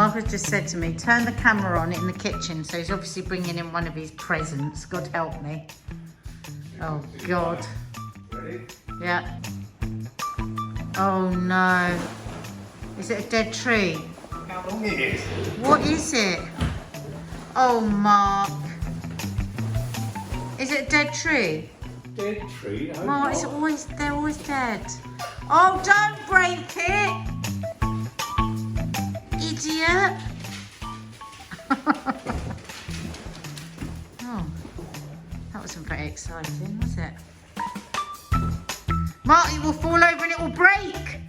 Marcus just said to me, turn the camera on in the kitchen. So he's obviously bringing in one of his presents. God help me. Oh, God. Ready? Yeah. Oh, no. Is it a dead tree? How long it is? What is it? Oh, Mark. Is it a dead tree? Dead tree? I hope Mark, not. they're always dead. Oh, don't break it! Idiot! Oh, that wasn't very exciting, was it? Mark, it will fall over and it will break!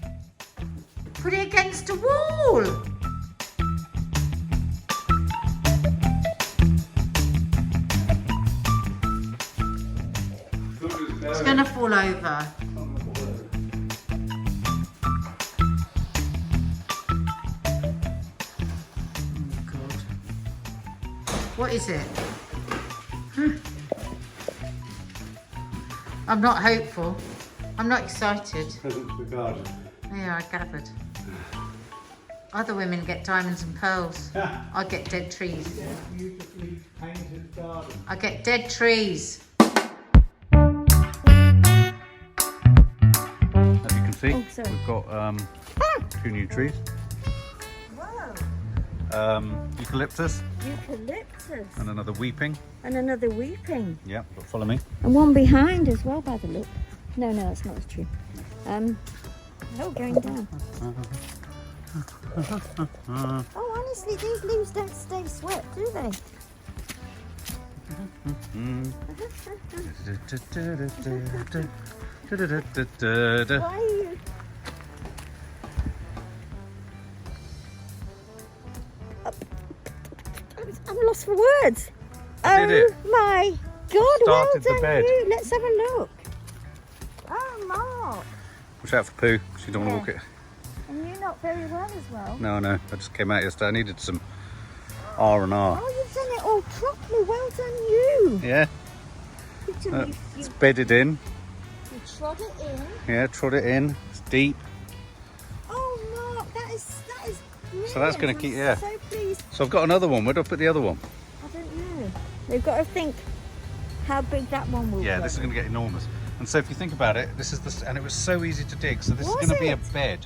Put it against a wall! It's gonna fall over. What is it? I'm not hopeful. I'm not excited. Present for the garden. Yeah, I gathered. Other women get diamonds and pearls. I get dead trees. Yeah, beautifully painted garden. I get dead trees. As you can see, sorry. we've got 2 new trees. Wow. Eucalyptus Eucalyptus. and another weeping. And another weeping. Yeah, but follow me. And one behind as well by the look. No, that's not as true. Oh, going down. Oh, honestly, these leaves don't stay swept, do they? Why are you? I'm lost for words. I did it. My God, well Started the done bed. you. Let's have a look. Oh, Mark. Watch out for poo. She don't want to walk it. And you not very well as well. No, I just came out yesterday. I needed some R&R. Oh, you've done it all properly. Well done you. Yeah, Literally, it's bedded in. you trod it in. Yeah, trod it in. It's deep. Oh, Mark, that is brilliant. So that's gonna keep- I'm yeah. so pleased. So I've got another one. Where do I put the other one? I don't know. They've got to think how big that one will Yeah, be. this is going to get enormous. And so if you think about it, this is the, and it was so easy to dig. So this Was is going to be a it? bed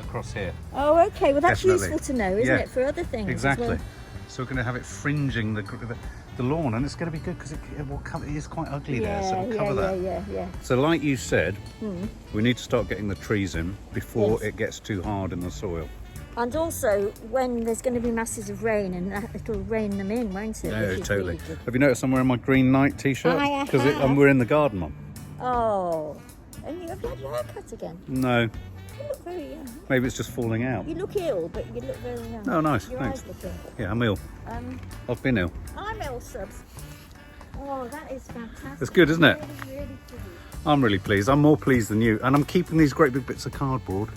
across here. Oh, okay. Well, that's Definitely. useful to know, isn't Yeah. it, for other things? as Exactly. well? So we're going to have it fringing the lawn, and it's going to be good because it will cover. It is quite ugly there, so it'll cover that. Yeah. So, like you said, we need to start getting the trees in before Yes. it gets too hard in the soil. And also, when there's going to be masses of rain, and it'll rain them in, won't it? No, Which is totally. really good. Have you noticed I'm wearing my green night t-shirt? I have. Because we're in the garden, Mum. Oh, and have you had your hair cut again? No, You look very young. maybe it's just falling out. You look ill, but you look very young. Oh, nice, Your thanks. eyes look ill. Yeah, I'm ill. I've been ill. I'm ill, subs. Oh, that is fantastic. It's good, isn't it? Really, really good. I'm really pleased. I'm more pleased than you. And I'm keeping these great big bits of cardboard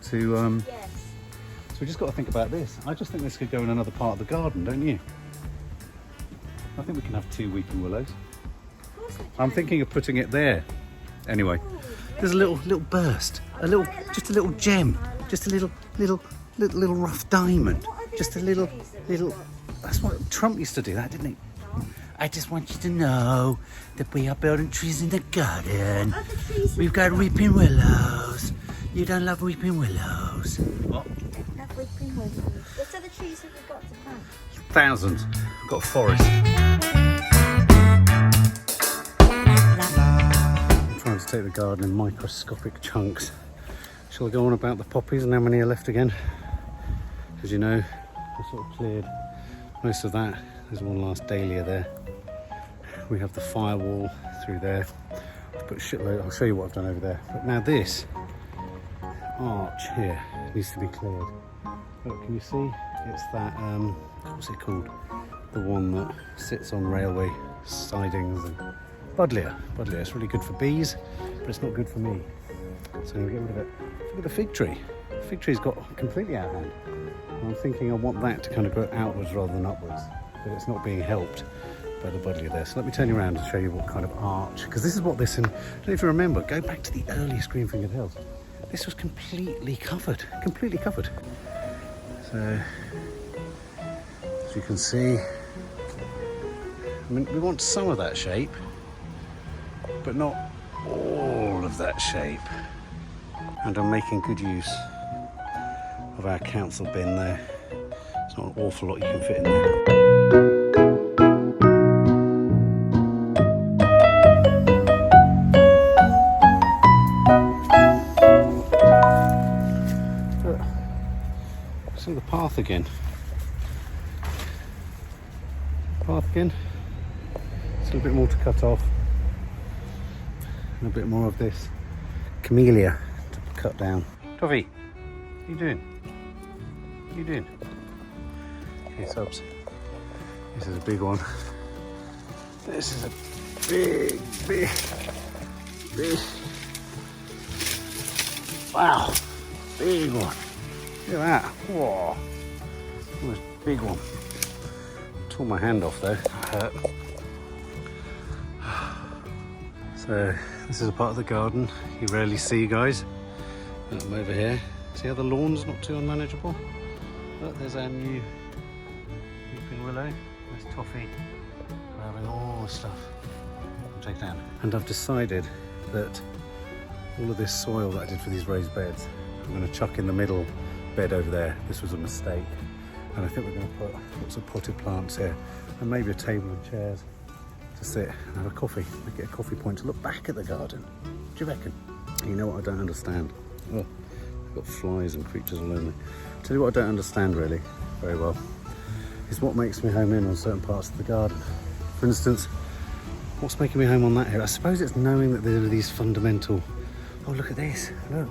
to... Yes. So we just got to think about this. I just think this could go in another part of the garden, don't you? I think we can have 2 weeping willows. Of course we can. I'm thinking of putting it there. Anyway, there's a little burst, just a little gem, just a little rough diamond, just a little. That's what Trump used to do, that, didn't he? I just want you to know that we are building trees in the garden. Other trees We've got weeping willows. You don't love weeping willows. What? have weeping willows. What other trees have we got to plant? Thousands. Got a forest. I'm trying to take the garden in microscopic chunks. Shall I go on about the poppies and how many are left again? As you know, I sort of cleared most of that. There's one last dahlia there. We have the firewall through there. I've put a shitload. I'll show you what I've done over there. But now this arch here needs to be cleared. Look, can you see? It's that, what's it called? The one that sits on railway sidings and Buddleia. It's really good for bees, but it's not good for me. So I'm going to get rid of it. Look at the fig tree. The fig tree's got completely out of hand. And I'm thinking I want that to kind of go outwards rather than upwards, but it's not being helped by the Buddleia there. So let me turn you around and show you what kind of arch, because this is what this, and I don't know if you remember, go back to the earliest green-fingered hills. This was completely covered. So As you can see, I mean, we want some of that shape, but not all of that shape. And I'm making good use of our council bin there. It's not an awful lot you can fit in there. See the path again. Still a bit more to cut off. And a bit more of this camellia to cut down. Toffee, what are you doing? What are you doing? Okay, subs. This is a big one. This is a big. Wow, big one. Look at that. Whoa. That was a big one. Tore my hand off though. That hurt. So this is a part of the garden you rarely see, guys. I'm over here. See how the lawn's not too unmanageable? Look, there's our new weeping willow. There's Toffee grabbing all the stuff. I'll take it down. And I've decided that all of this soil that I did for these raised beds, I'm going to chuck in the middle bed over there. This was a mistake. And I think we're going to put lots of potted plants here and maybe a table and chairs to sit and have a coffee. Make it a coffee point to look back at the garden. Do you reckon? You know what I don't understand? Oh, I've got flies and creatures all over me. I'll tell you what I don't understand really very well is what makes me home in on certain parts of the garden. For instance, what's making me home on that area? I suppose it's knowing that there are these fundamental... Oh, look at this. Look.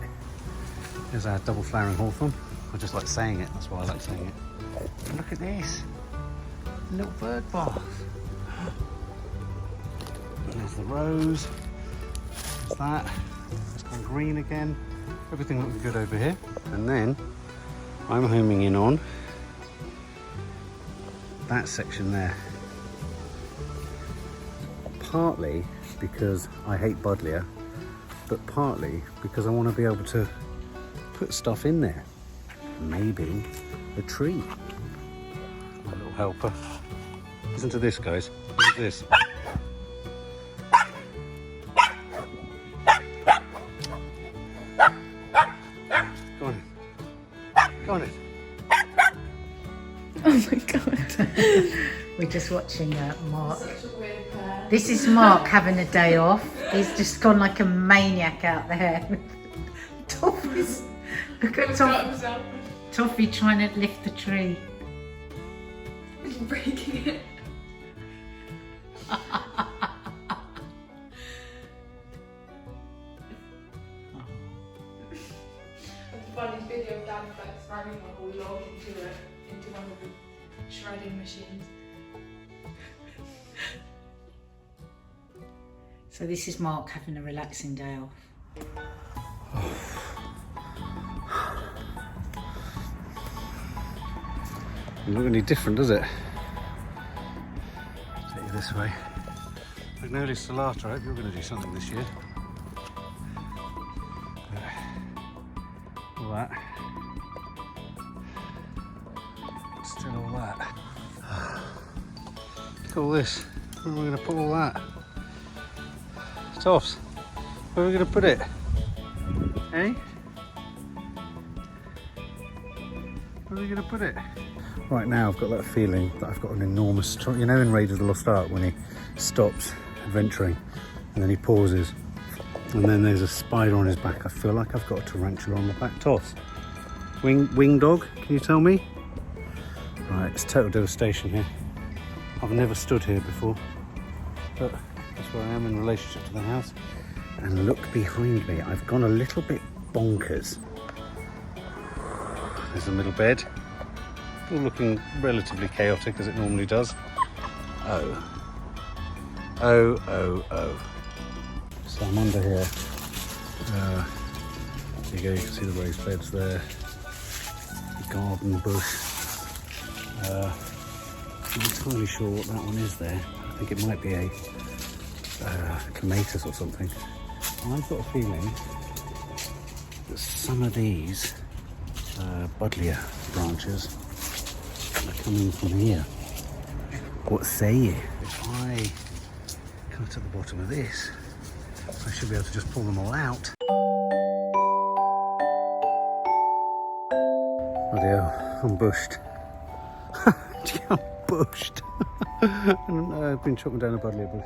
There's our double flowering hawthorn. I just like saying it. That's why I like saying it. And look at this. A little bird bath. And there's the rose. There's that. It's gone green again. Everything looks good over here. And then I'm homing in on that section there. Partly because I hate Buddleia, but partly because I want to be able to put stuff in there. Maybe a tree. My little helper. Listen to this, guys. Look at this. Go on in. Go on in. Oh my god. We're just watching Mark. This is Mark having a day off. He's just gone like a maniac out there. Toffee's. Look at Toffee trying to lift the tree. He's breaking it. The funny video of Dad like slamming a whole log into one of the shredding machines. So this is Mark having a relaxing day off. Doesn't look any different, does it? Take you this way. Magnolia Salata, I hope you're going to do something this year. All that. Still all that. Look at all this. Where are we going to put all that? Toffs, where are we going to put it? Eh? Where are we going to put it? Right now I've got that feeling that I've got an enormous... You know in Raiders of the Lost Ark when he stops adventuring and then he pauses and then there's a spider on his back. I feel like I've got a tarantula on my back. Toss. Wing dog, can you tell me? Right, it's total devastation here. I've never stood here before, but that's where I am in relationship to the house. And look behind me, I've gone a little bit bonkers. There's the middle bed. All looking relatively chaotic as it normally does. Oh. So I'm under here. There you go, you can see the raised beds there. The garden bush. I'm not entirely sure what that one is there. I think it might be a clematis or something. I've got a feeling that some of these Buddleia branches are coming from here. What say you? If I come to the bottom of this, I should be able to just pull them all out. Oh dear, I'm bushed. I'm bushed. I've been chopping down a Buddleia bush.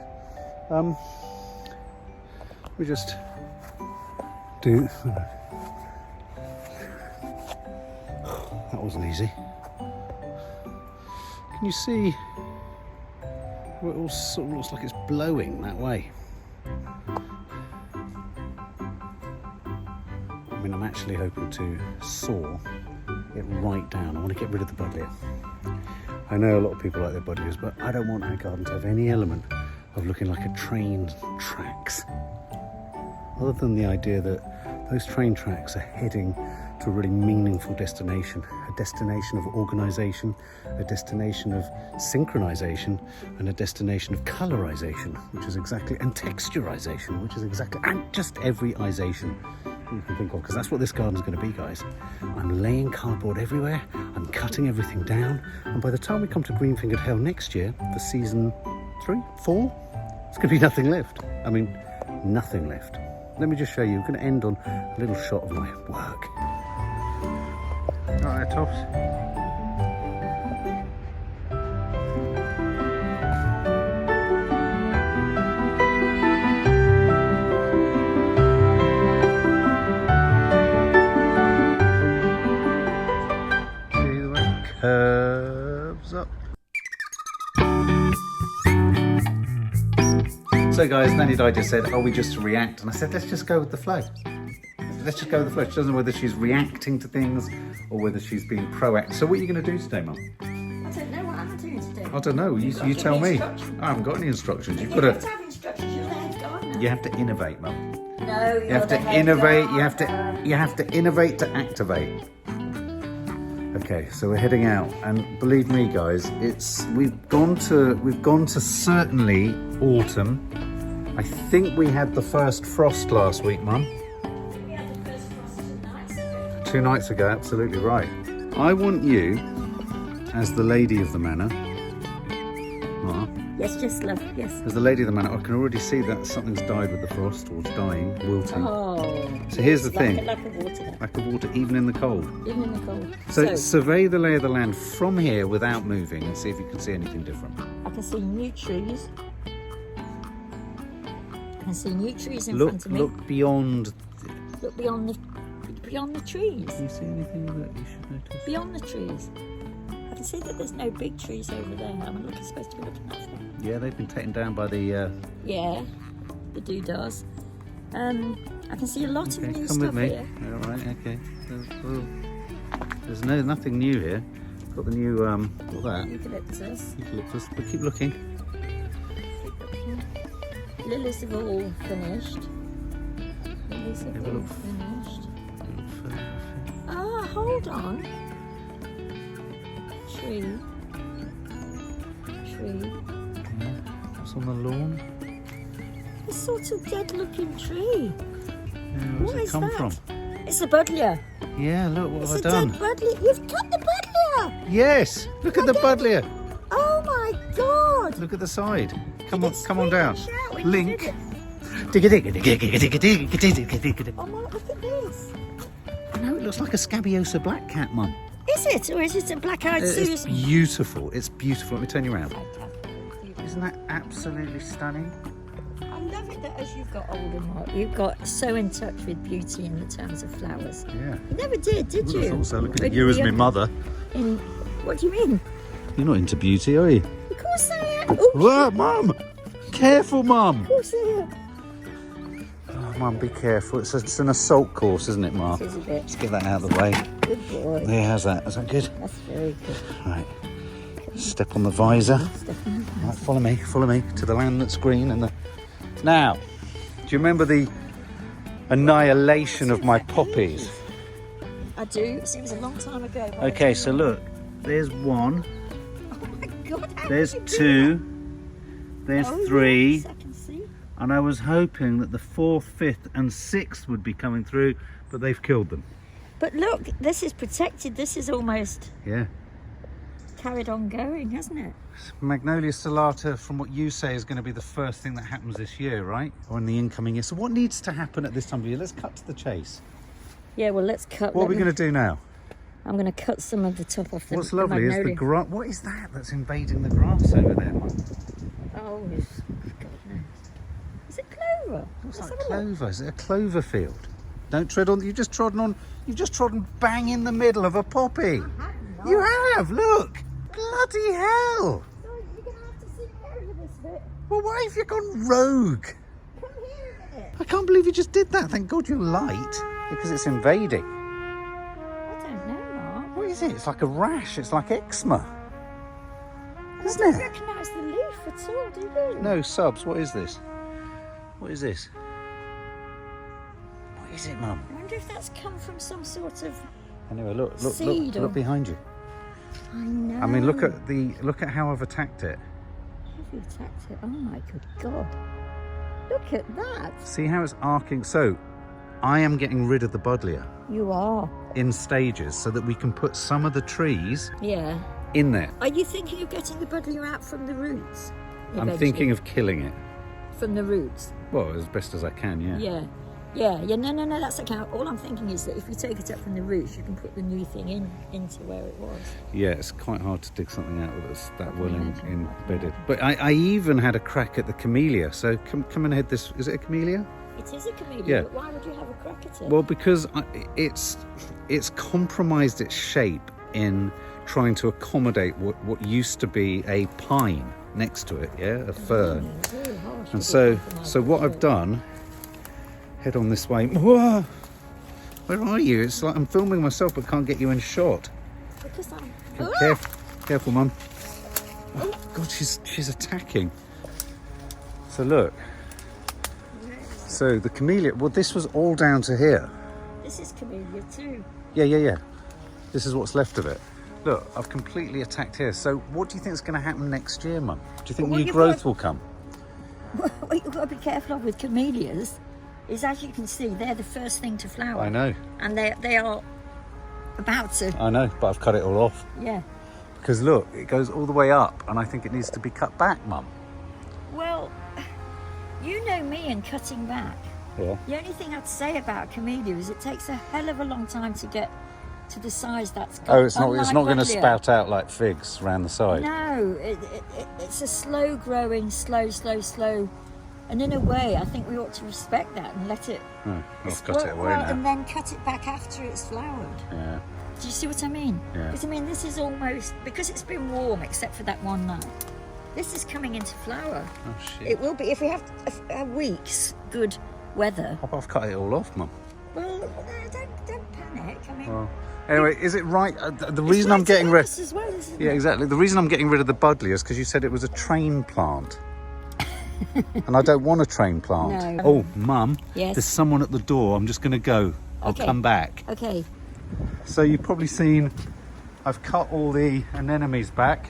We just do. That wasn't easy. Can you see where it all sort of looks like it's blowing that way? I mean, I'm actually hoping to saw it right down. I want to get rid of the Buddleia. I know a lot of people like their Buddleias, but I don't want our garden to have any element of looking like a train tracks. Other than the idea that those train tracks are heading to a really meaningful destination, a destination of organisation, a destination of synchronisation, and a destination of colorisation, which is exactly, and texturisation, which is exactly, and just every isation you can think of, because that's what this garden's going to be, guys. I'm laying cardboard everywhere, I'm cutting everything down, and by the time we come to Green-Fingered Hell next year, for season 3, 4, it's going to be nothing left. I mean, nothing left. Let me just show you. We're going to end on a little shot of my work. All right, tops. See the way it curves up. So guys, Nanny just said, are we just to react? And I said, let's just go with the flow. Let's just go with the flow. She doesn't know whether she's reacting to things or whether she's being proactive. So what are you going to do today, Mum? I don't know what I'm doing today. I don't know. You tell me. I haven't got any instructions. You've got to have instructions. You're the head gardener. You have to innovate, Mum. No, You have to innovate. You have to innovate to activate. Okay, so we're heading out, and believe me, guys, we've gone to certainly autumn. I think we had the first frost last week, Mum. We had the first frost 2 nights ago. 2 nights ago, absolutely right. I want you, as the lady of the manor, Yes, just love, yes. as the lady of the manor, I can already see that something's died with the frost, or it's dying, wilting. Oh. So here's the thing. Like a water. Lack of water, even in the cold. Even in the cold. So survey the lay of the land from here without moving and see if you can see anything different. I can see new trees. I can see new trees in front of me. Look beyond. Look beyond the trees. Can you see anything that you should notice? Beyond the trees. I can see that there's no big trees over there. I'm supposed to be looking at them. Yeah, they've been taken down by the. Yeah, the doodahs. I can see a lot of new Come stuff with me. here. All right, okay. There's nothing new here. Got the new what's that? Eucalyptus. Eucalyptus. But keep looking. Lilies have all finished. Lilies have Have a all look. finished. Ah, hold on. Tree. What's on the lawn? A sort of dead-looking tree. Yeah, What where's is it come that? from? It's a Buddleia. Yeah, look, what It's have a I done? dead Buddleia. You've cut the Buddleia. Yes, look at the Buddleia. Oh my God. Look at the side. Come It's on down. screaming, shouting, Link. did it? Oh my, look at this. No, it looks like a Scabiosa black cat, Mum. Is it, or is it a black-eyed It's Susan? beautiful. It's beautiful. Let me turn you around. Isn't that absolutely stunning? I love it that as you've got older, Mark, you've got so in touch with beauty in the terms of flowers. Yeah. You never did I you? thought so. Look When at you were as my young. mother. What do you mean? You're not into beauty, are you? Of course I am. Oh, Whoa, Mum! Careful, Mum! of course I am. Oh, Mum, be careful. It's an assault course, isn't it, Mark? It is a bit. Let's get that out of the way. Good boy. There, how's that? Is that good? That's very good. Right. Step on the visor. Stephanie. Right, follow me to the land that's green and the... Now, do you remember the annihilation of my poppies? I do. It seems a long time ago. but- Okay, so look, there's one, Oh my God. how there's did you do two, there's that? Oh, three, yes, I can see. and I was hoping that the 4th, 5th and 6th would be coming through, but they've killed them. But look, this is protected. This is almost. Yeah. carried on going, hasn't it? Magnolia stellata, from what you say, is going to be the first thing that happens this year, right? Or in the incoming year. So what needs to happen at this time of year? Let's cut to the chase. Yeah, well, let's cut. What are we going to do now? I'm going to cut some of the top off the What's lovely is the magnolia. grass. What is that that's invading the grass over there, Mum? Oh, God knows. Is it clover? Looks Let's like have a look. clover. Is it a clover field? Don't tread on. You've just trodden bang in the middle of a poppy. You have. Look. Bloody hell. Sorry, you're going to have to sit over this bit. Well, why have you gone rogue? Come here a minute. I can't believe you just did that. Thank God you're light, because it's invading. I don't know, Mark. What is it? It's like a rash. It's like eczema. I Isn't don't it? recognise the leaf at all, do you? No, Subs, what is this? What is this? What is it, Mum? I wonder if that's come from some sort of... Anyway, look Seed or- look behind you. I know. I mean, look at how I've attacked it. Have you attacked it? Oh my good God. Look at that. See how it's arcing? So, I am getting rid of the Buddleia You are. in stages so that we can put some of the trees Yeah. in there. Are you thinking of getting the Buddleia out from the roots? I'm eventually? thinking of killing it. From the roots? Well, as best as I can, yeah. Yeah. No, that's okay. All I'm thinking is that if you take it up from the roots, you can put the new thing into where it was. Yeah, it's quite hard to dig something out that's that well imagine. embedded. But I even had a crack at the camellia. So come and head this. Is it a camellia? It is a camellia, Yeah. but why would you have a crack at it? Well, because it's compromised its shape in trying to accommodate what used to be a pine next to it, yeah, a fir. It's very harsh And with so the compromise what of I've it. done, head on this way. Whoa! Where are you? It's like I'm filming myself but can't get you in shot. Because I'm... Careful, Mum. Oh God, she's attacking. So look. So the camellia. Well, this was all down to here. This is camellia too. Yeah. This is what's left of it. Look, I've completely attacked here. So what do you think is going to happen next year, Mum? Do you think Well, new you've growth got- will come? What you've got to be careful of with camellias is, as you can see, they're the first thing to flower. I know, And they are about to... but I've cut it all off. Yeah. Because look, it goes all the way up and I think it needs to be cut back, Mum. Well, you know me and cutting back. Yeah. The only thing I'd say about camellia is it takes a hell of a long time to get to the size that's got. Oh, it's not going to Buddleia. spout out like figs around the side. No, it's a slow growing, slow. And in a way, I think we ought to respect that and let it... Oh, I've cut it away well, now. and then cut it back after it's flowered. Yeah. Do you see what I mean? Yeah. Because I mean, this is almost, because it's been warm except for that one night, this is coming into flower. Oh shit. It will be, if we have a week's good weather. I've cut it all off, Mum. Well, no, don't panic. I mean, Well, anyway, is it right? The it's reason I'm right getting to rid. us as well, isn't Yeah, it? exactly. The reason I'm getting rid of the Buddleia is because you said it was a train plant. And I don't want a train plant. No. Oh, Mum, Yes? there's someone at the door. I'm just going to go. I'll Okay. come back. Okay. So you've probably seen I've cut all the anemones back.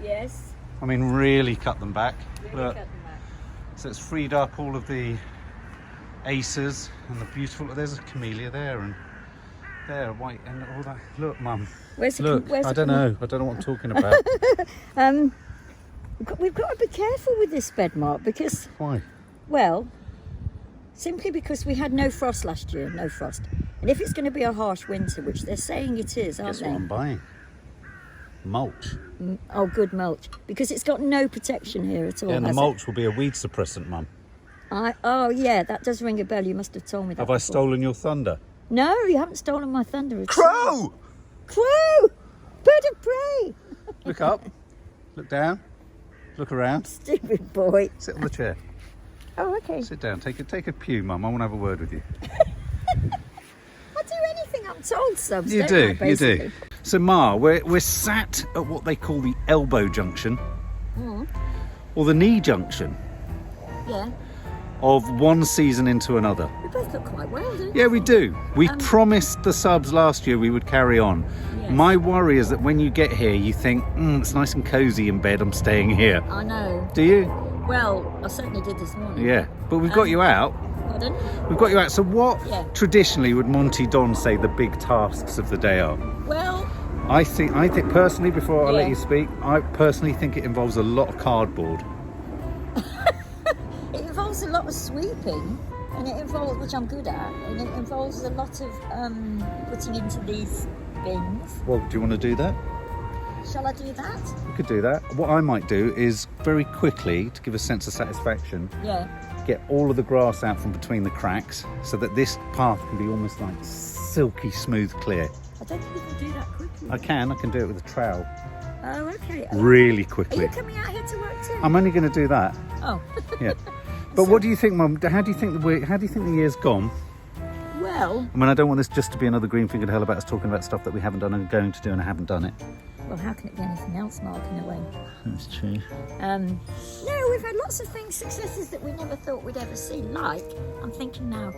Yes. I mean, really cut them back. Really Look. cut them back. So it's freed up all of the aces and the beautiful. There's a camellia there and there, white and all that. Look, Mum. Where's the Look, where's I the don't know. I don't know what I'm talking about. We've got to be careful with this bed, Mark, because, Why? well, simply because we had no frost last year, no frost. And if it's going to be a harsh winter, which they're saying it is, aren't Guess they? what I'm buying? Mulch. Oh, good mulch, because it's got no protection here at all. Yeah, and the has it? mulch will be a weed suppressant, Mum. Oh, yeah, that does ring a bell. You must have told me that. Have I before. stolen your thunder? No, you haven't stolen my thunder at all. Crow! Crow! Bird of prey! Look up. Look down. Look around. Stupid boy. Sit on the chair. Oh, okay. Sit down. Take a pew, Mum. I want to have a word with you. I do anything I'm told, Subs. You don't do, I, you do. basically? So, Ma, we're sat at what they call the elbow junction, or the knee junction, Yeah. of one season into another. We both look quite well, don't we? Yeah, we do. We promised the subs last year we would carry on. Yes. My worry is that when you get here, you think, it's nice and cosy in bed, I'm staying here. I know. Do you? Well, I certainly did this morning. Yeah. But we've got you out. Pardon? We've got you out. So what Yeah. traditionally would Monty Don say the big tasks of the day are? Well, I think personally, before I let Yeah. you speak, I personally think it involves a lot of cardboard. It involves a lot of sweeping, and it involves, which I'm good at, and it involves a lot of putting into these bins. Well, do you want to do that? Shall I do that? You could do that. What I might do is very quickly, to give a sense of satisfaction, Yeah. get all of the grass out from between the cracks so that this path can be almost like silky smooth clear. I don't think you can do that quickly. I can do it with a trowel Oh, okay. really Are quickly. you coming out here to work too? I'm only going to do that. Oh. Yeah. But what do you think, Mum? How do you think the year's gone? Well, I mean, I don't want this just to be another green-fingered hell about us talking about stuff that we haven't done and are going to do and haven't done it. well, how can it be anything else, Mark, in a way? That's true. No, we've had lots of things, successes that we never thought we'd ever see. Like, I'm thinking now,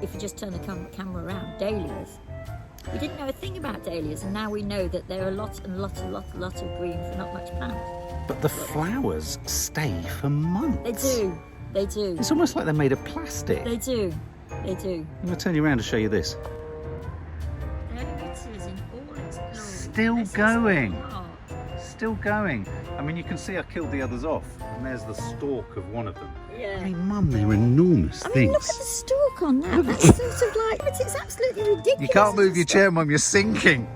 if you just turn the camera around, dahlias. We didn't know a thing about dahlias, and now we know that there are lots and lots of green for not much plant. But the flowers stay for months. They do. They do. It's almost like they're made of plastic. They do. They do. I'm going to turn you around to show you this. There it is in all its glory. Still This is going. art. Still going. I mean, you can see I killed the others off, and there's the stalk of one of them. Yeah. I mean, Mum, they're enormous I mean, things. look at the stalk on that. That's sort of like, but it's absolutely ridiculous. You can't move your chair, Mum. You're sinking.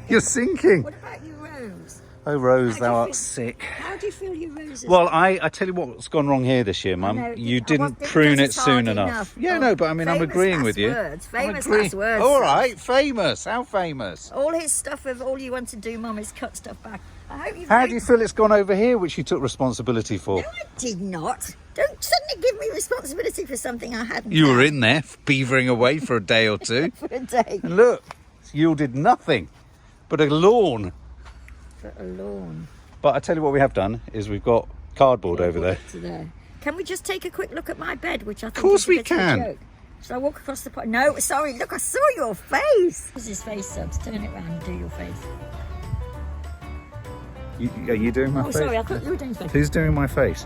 You're sinking. What about you, Rose? Oh, Rose, How do thou you art feel- sick. How do you feel your roses? Well, I tell you what's gone wrong here this year, Mum. know, You I didn't wasn't- prune it because it's soon hard enough. enough. Yeah, Oh, no, but I mean, I'm famous agreeing last with you. words, I'm famous agreeing. last words. All right, famous. How famous? all his stuff of all you want to do, Mum, is cut stuff back. I hope you've How do you feel it's gone over here, which you took responsibility for? No, I did not. Don't suddenly give me responsibility for something I hadn't You were done in there, beavering away for a day or two. for a day. And look, it's yielded nothing but a lawn. For a lawn. But I tell you what we have done is we've got cardboard over there. To there. Can we just take a quick look at my bed, which I think course is a we bit of a can. joke? Shall I walk across the pot? No, sorry. Look, I saw your face. This is his face, Subs. Turn it round and do your face. Are you doing my Oh, face? sorry. I thought you were doing his face. Who's doing my face?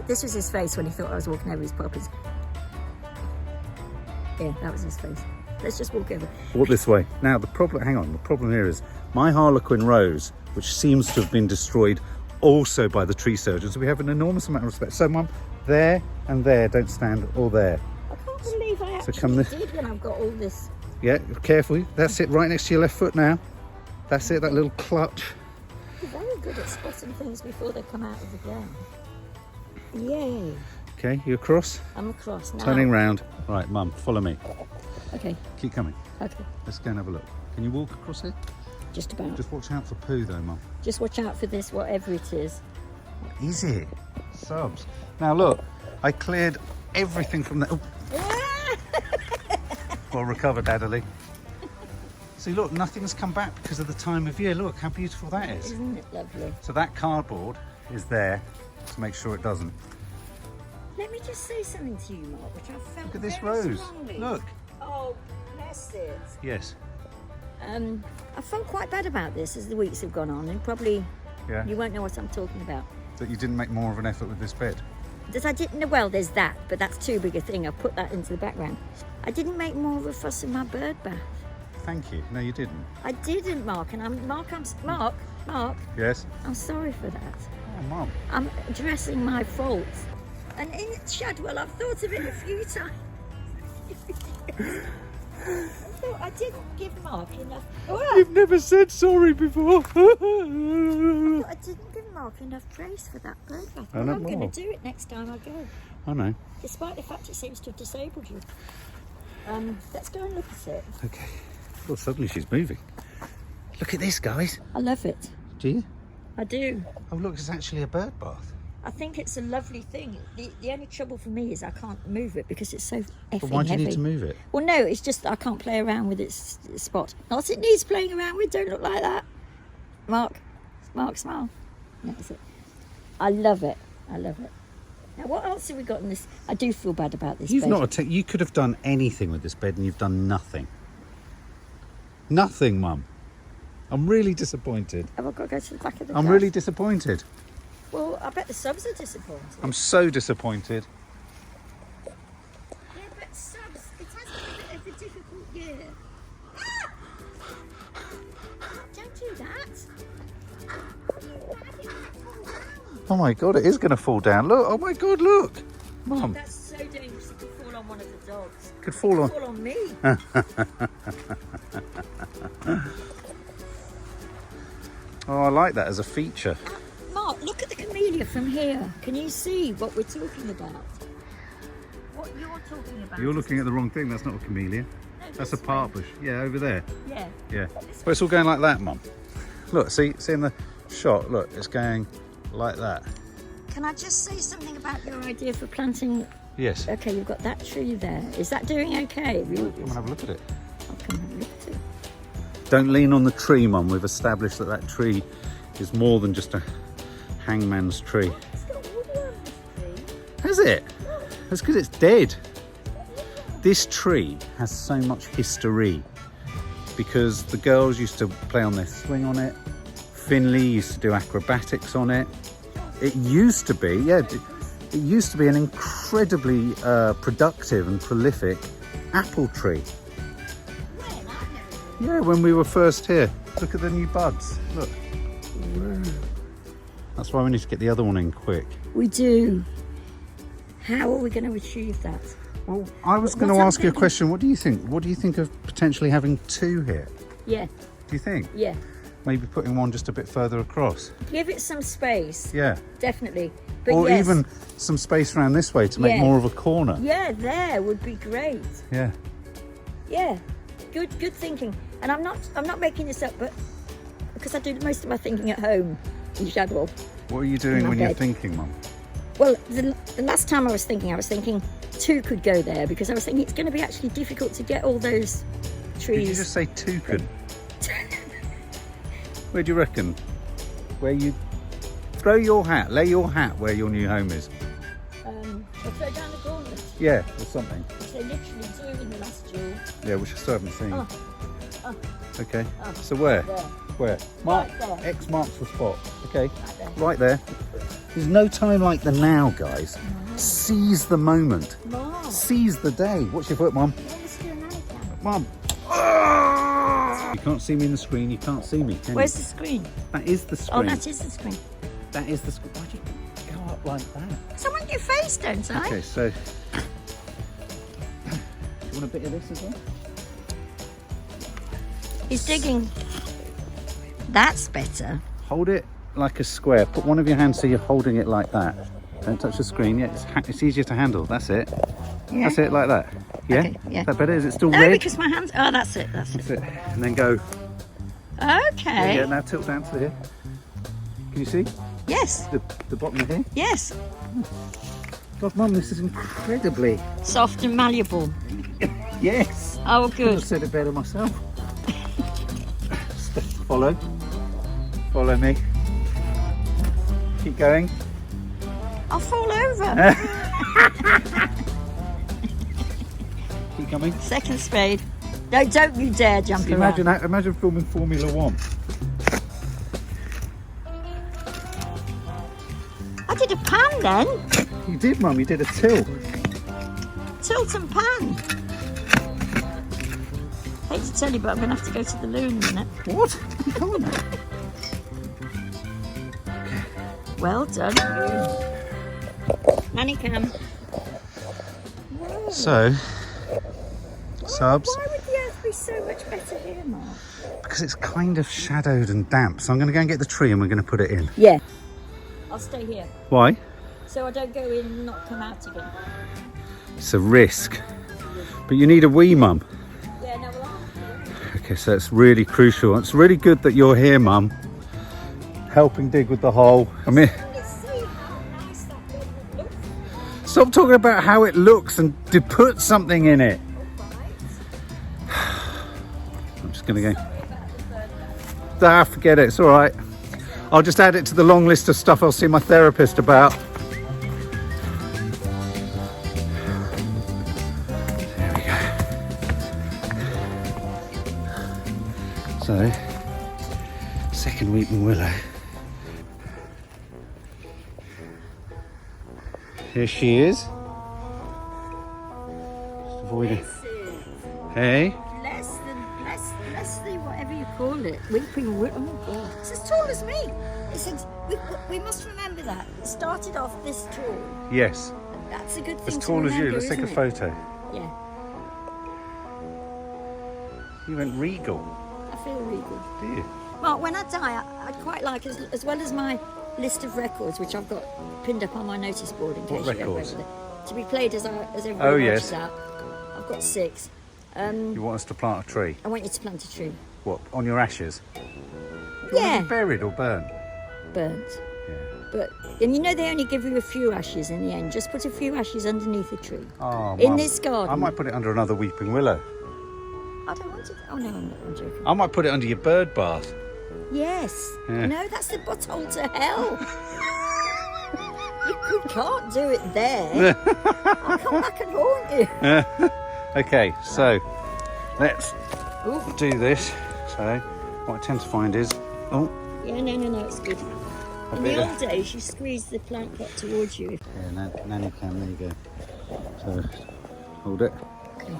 This was his face when he thought I was walking over his puppies. Yeah, that was his face. Let's just walk over. Walk this way. Now, the problem here is my Harlequin rose, which seems to have been destroyed also by the tree surgeons. We have an enormous amount of respect. So, Mum, there and there don't stand, or there. I can't believe I So actually come this- did when I've got all this. Yeah, carefully. That's it, right next to your left foot now. That's it, that little clutch. You're very good at spotting things before they come out of the ground. Yay. Okay, you across? I'm across now. Turning round. Right, Mum, follow me. Okay, Keep coming. okay. Let's go and have a look. Can you walk across here? Just about. Just watch out for poo though, Mum. Just watch out for this, whatever it is. Is it? Subs. Now look, I cleared everything from there. Oh, well recovered, Adderley. See, look, nothing's come back because of the time of year. Look how beautiful that is. Isn't it lovely? So that cardboard is there to make sure it doesn't. Let me just say something to you, Mark, which I felt Look at this very rose. strongly. Look. Oh, bless it. Yes. I felt quite bad about this as the weeks have gone on, and probably Yeah. you won't know what I'm talking about. That you didn't make more of an effort with this bed. That I didn't, well, there's that, but that's too big a thing. I've put that into the background. I didn't make more of a fuss in my bird bath. Thank you. No, you didn't. I didn't, Mark, and Mark, Yes. I'm sorry for that. Oh, Mum. I'm addressing my faults. And in Shadwell, I've thought of it a few times. I didn't give Mark enough. You've never said sorry before. I didn't give Mark enough praise for that bird bath. I Well, know I'm going more. to do it next time I go, I know. despite the fact it seems to have disabled you. Let's go and look at it. Okay. Well, suddenly she's moving. Look at this, guys. I love it. Do you? I do. Oh, look, it's actually a bird bath. I think it's a lovely thing. The only trouble for me is I can't move it because it's so effing But why do you heavy. need to move it? Well, no, it's just I can't play around with its spot. Not it needs playing around with. Don't look like that. Mark, smile. That's it. I love it. I love it. Now, what else have we got in this? I do feel bad about this You've bed. not. You could have done anything with this bed, and you've done nothing. Nothing, Mum. I'm really disappointed. Have I got to go to the back of the I'm car? really disappointed. Well, I bet the subs are disappointed. I'm so disappointed. Yeah, but subs, it has been a bit of a difficult year. Oh my God, it is going to fall down. Look, oh my God, look. Mum, That's so dangerous. It could fall on one of the dogs. could fall on. Fall on me. Oh, I like that as a feature. Mark, look at the camellia from here. Can you see what we're talking about? What you're talking about? You're looking at the wrong thing. That's not a camellia. No, That's a this part way. bush. Yeah, over there. Yeah. Yeah. But it's all going like that, Mum. Look, see in the shot, look, it's going like that. Can I just say something about your idea for planting? Yes. Okay, you've got that tree there. Is that doing okay? Come and have a look at it. I'll come and look at it. Don't lean on the tree, Mum. We've established that that tree is more than just a hangman's tree. It's got wood around this tree. Has it? That's because it's dead. This tree has so much history because the girls used to play on their swing on it. Finley used to do acrobatics on it. It used to be, yeah, it used to be an incredibly productive and prolific apple tree. Yeah, when we were first here. Look at the new buds. Look. That's why we need to get the other one in quick. We do. How are we going to achieve that? Well, I was going to ask you a question. What do you think? What do you think of potentially having two here? Yeah, Do you think? yeah. Maybe putting one just a bit further across? Give it some space, Yeah. definitely. But Or yes, even some space around this way to make Yeah. more of a corner. yeah, there would be great. Yeah. Yeah, good thinking. And I'm not making this up, but because I do most of my thinking at home in Shadwell. What are you doing my when you're bed. thinking, Mum? Well, the last time I was thinking two could go there because I was thinking it's going to be actually difficult to get all those trees. Did you just say toucan? Where do you reckon? Where you throw your hat, lay your hat where your new home is. I'll throw down the gauntlet, Yeah, or something. which they literally do in the last duel. Yeah, which I still haven't seen. Oh. Okay. So where? There. Where? Mark. Right there. X marks the spot. Okay. Right there. Right there. There's no time like the now, guys. Seize the moment. Mom, Seize the day. What's your foot, Mum? let's do a nanny cam. Mum. You can't see me in the screen. You can't see me. Can Where's you? the screen? That is the screen. Oh, that is the screen. That is the screen. Why'd you go up like that? So I want your face, don't I? Okay, so. Do you want a bit of this as well? He's digging. That's better. Hold it like a square. Put one of your hands so you're holding it like that. Don't touch the screen. Yeah, it's easier to handle. That's it. Yeah. That's it, like that. Yeah? Okay, yeah. Is that better? Is it still No, red? because my hands. Oh, that's it. That's That's it. it. And then go. Okay. Yeah, now tilt down to here. Can you see? Yes. The bottom of here? Yes. God, Mum, this is incredibly. Soft and malleable. Yes! Oh, I could have good. said it better myself. Follow. Follow me. Keep going. I'll fall over. Keep coming. Second spade. No, don't you dare jump See, around. imagine filming Formula One. I did a pan then. You did, Mum. You did a tilt. Tilt and pan. Hate to tell you, but I'm going to have to go to the loo in a minute. What? You can't. Well done. Nanny cam. So, subs, Why would the earth be so much better here, Mark? because it's kind of shadowed and damp, so I'm going to go and get the tree and we're going to put it in. Yeah. I'll stay here. Why? So I don't go in and not come out again. It's a risk. But you need a wee, Mum. Yeah, no, well, Okay, so it's really crucial. It's really good that you're here, Mum, helping dig with the hole. I mean, let's see how nice that bed would look. stop talking about how it looks and to put something in it. I'm just going to go. Ah, forget it. It's all right. I'll just add it to the long list of stuff I'll see my therapist about. There we go. So, second weeping willow. Here she is. Just avoid it. Hey, Less That's the whatever you call it. Weeping willow. Oh God, it's as tall as me. We must remember that. It started off this tall. Yes. That's a good thing As to tall as you. remember, Let's take a isn't it? photo. Yeah, You went regal, I feel regal. do you? Mark, when I die, I'd quite like, as well as my list of records, which I've got pinned up on my notice board in case What you ever records? read it, to be played as everybody Oh, watches yes. out. I've got 6. You want us to plant a tree? I want you to plant a tree. What, on your ashes? Yeah, Buried or burnt? burnt. Yeah. But, and you know they only give you a few ashes in the end. Just put a few ashes underneath a tree. Oh, In Mum, this garden. I might put it under another weeping willow. I don't want it. Oh no, I'm joking. I might put it under your bird bath. Yes. Yeah. No, that's the butthole to hell. you can't do it there. I'll come back and haunt you. Okay, so let's Ooh. do this. So what I tend to find is, oh, Yeah, no, it's good. In bit the of- old days, you squeezed the plant pot towards you. yeah, nanny cam, there you go. So hold it. Okay.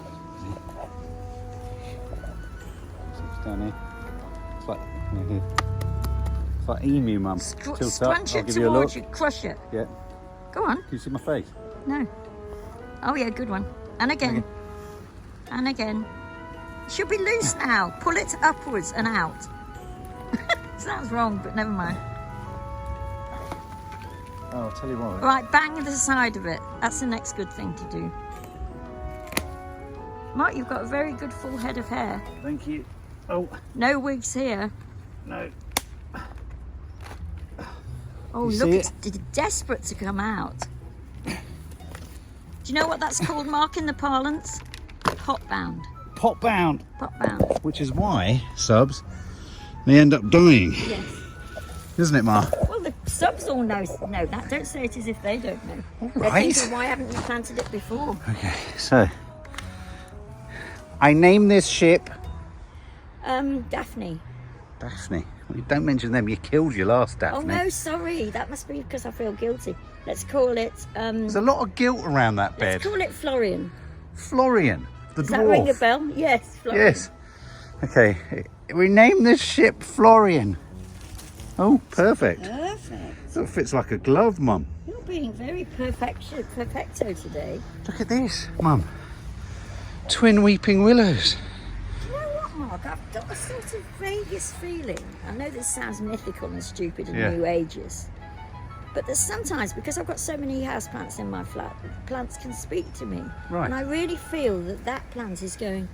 So it's down here. It's like, here. It's like emu, Mum. Tilt up. Scrunch I'll it give you a look. towards you. Crush it. Yeah. Go on. Can you see my face? No. Oh yeah, good one. And again. And again. It should be loose now. Pull it upwards and out. Sounds wrong, but never mind. Oh, I'll tell you what. Right, bang the side of it. That's the next good thing to do. Mark, you've got a very good full head of hair. Thank you. Oh, No wigs here. no. Oh, You look, see it's desperate to come out. Do you know what that's called, Mark, in the parlance? Pot bound. Pot bound. Pot bound. Which is why, subs, they end up dying. Yes. Isn't it, Ma? Well, the subs all know that. Don't say it as if they don't know. They're right. thinking, why haven't you planted it before? Okay, so I name this ship Daphne. Daphne. Well, you don't mention them. You killed your last Daphne. Oh no, sorry. That must be because I feel guilty. Let's call it. There's a lot of guilt around that bed. Let's call it Florian. Florian, the Does dwarf. that ring a bell? Yes, Florian. Yes. Okay, we name this ship Florian. Oh, perfect. Perfect. That fits like a glove, Mum. You're being very perfecto today. Look at this, Mum. Twin weeping willows. Do you know what, Mark? I've got a sort of vaguest feeling. I know this sounds mythical and stupid and Yeah. New Ages, but there's sometimes, because I've got so many houseplants in my flat, plants can speak to me. Right. And I really feel that plant is going,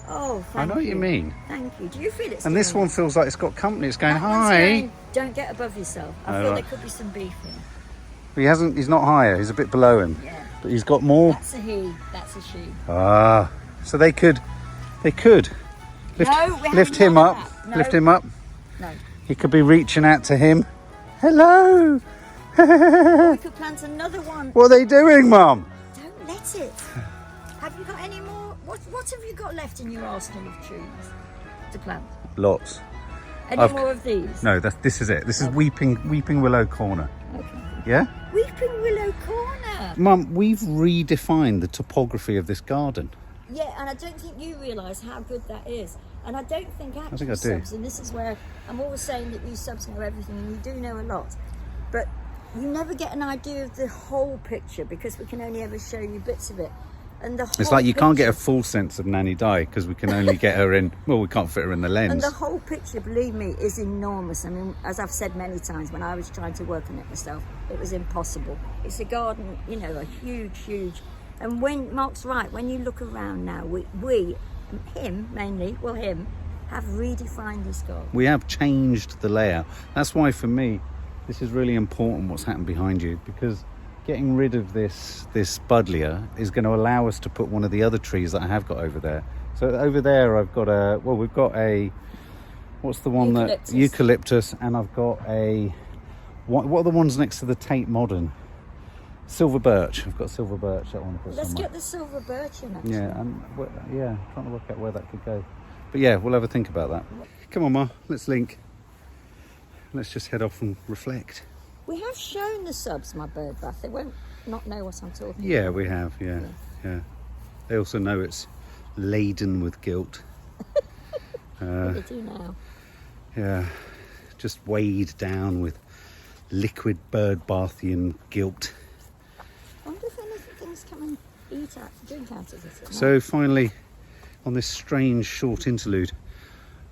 oh, thank you. I know what you mean. Thank you. Do you feel it? And this one feels like it's got company. It's going, That one's hi. going, don't get above yourself. I Oh, feel right. there could be some beef here. He hasn't. He's not higher. He's a bit below him. Yeah. But he's got more. That's a he. That's a she. Ah. So they could lift, No, we lift haven't him done up. that. No. Lift him up. No. He could be reaching out to him. Hello. We could plant another one. What are they doing, Mum? Don't let it. Have you got any more? What have you got left in your arsenal of trees to plant? Lots. Any I've- more of these? No, this is it. This is weeping willow corner. Okay. Yeah. Weeping Willow Corner. Mum, we've redefined the topography of this garden. Yeah, and I don't think you realise how good that is. And I don't think actually think I do. subs, and this is where I'm always saying that you subs know everything, and you do know a lot, but you never get an idea of the whole picture because we can only ever show you bits of it. And the It's whole like you can't get a picture- full sense of Nanny Di because we can only get her in. Well, we can't fit her in the And lens. the whole picture, believe me, is enormous. I mean, as I've said many times, when I was trying to work on it myself, it was impossible. It's a garden, you know, a huge. And when Mark's right, when you look around now, him mainly, him, have redefined this garden. We have changed the layout. That's why, for me, this is really important. What's happened behind you, because getting rid of this Buddleia is going to allow us to put one of the other trees that I have got over there. So over there, I've got we've got a. What's the one Eucalyptus. that eucalyptus, and I've got a. What are the ones next to the Tate Modern? Silver birch. I've got silver birch. That one. Let's get the silver birch in, actually. Yeah, trying to work out where that could go. But yeah, we'll have a think about that. Come on, Ma, let's link. Let's just head off and reflect. We have shown the subs my bird bath. They won't not know what I'm talking Yeah, we have, yeah. They also know it's laden with guilt. What do you do now? Yeah, just weighed down with liquid Birdbathian guilt. I wonder if any things come and drink out of this. So finally, on this strange short interlude,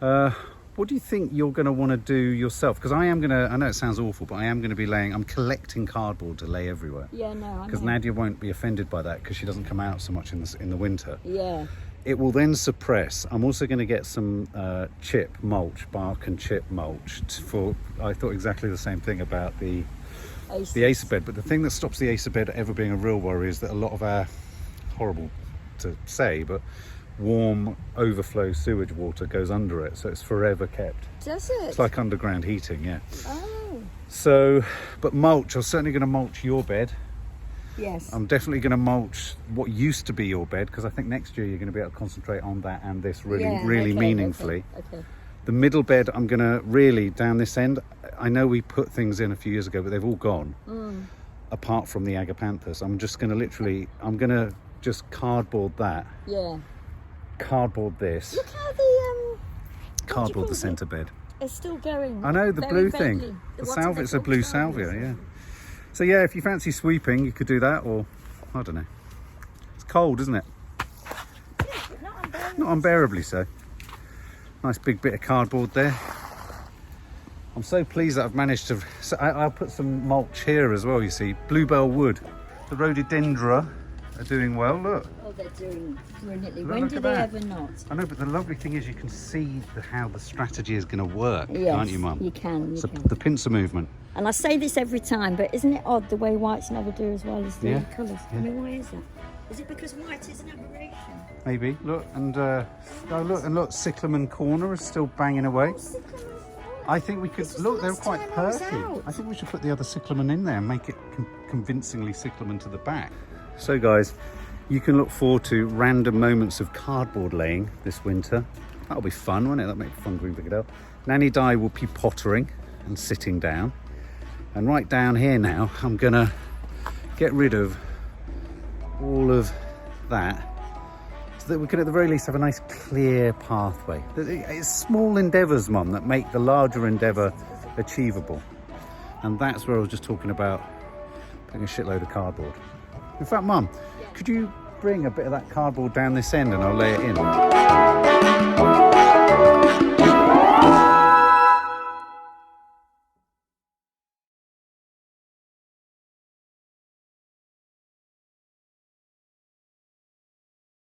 what do you think you're going to want to do yourself? Because I know it sounds awful, but I am going to be I'm collecting cardboard to lay everywhere. Yeah, no, I Because know. Nadia won't be offended by that because she doesn't come out so much in the winter. Yeah. It will then suppress. I'm also going to get some chip mulch, bark and chip mulch I thought exactly the same thing about the acer bed, but the thing that stops the acer bed ever being a real worry is that a lot of our, horrible to say, but warm overflow sewage water goes under it, so it's forever kept. Does it? It's like underground heating, yeah. Oh. So, but mulch, I'm certainly going to mulch your bed. Yes. I'm definitely going to mulch what used to be your bed, because I think next year you're going to be able to concentrate on that and this really meaningfully. Okay. The middle bed, I'm going to really, down this end, I know we put things in a few years ago, but they've all gone, apart from the agapanthus. I'm just going to just cardboard that. Yeah. Cardboard this. Look how the Cardboard the centre bed. It's still going. I know, the very blue vaguely. thing. The What salvia, are they it's a called? blue salvia, yeah. So yeah, if you fancy sweeping, you could do that, or, I don't know. It's cold, isn't it? Yeah, but not unbearable. Not unbearably so. Nice big bit of cardboard there. I'm so pleased that I've managed to... So I'll put some mulch here as well, you see. Bluebell wood. The rhododendra are doing well, look. Oh, they're doing brilliantly. Look When at did they that. ever not? I know, but the lovely thing is you can see how the strategy is going to work, Yes, can't you, Mum? you can. So can. the pincer movement. And I say this every time, but isn't it odd the way whites never do as well as the Yeah, colours? yeah. I mean, why is that? Is it because white is an aberration? Maybe. Look, and look, cyclamen corner is still banging away. I think we could, This was look, the they're last quite time I was perky. out. I think we should put the other cyclamen in there and make it convincingly cyclamen to the back. So guys, you can look forward to random moments of cardboard laying this winter. That'll be fun, won't it? That'll make fun green piccadilly. Nanny Di will be pottering and sitting down. And right down here now, I'm gonna get rid of all of that, so that we can at the very least have a nice clear pathway. It's small endeavours, Mum, that make the larger endeavour achievable. And that's where I was just talking about putting a shitload of cardboard. In fact, Mum, could you bring a bit of that cardboard down this end and I'll lay it in?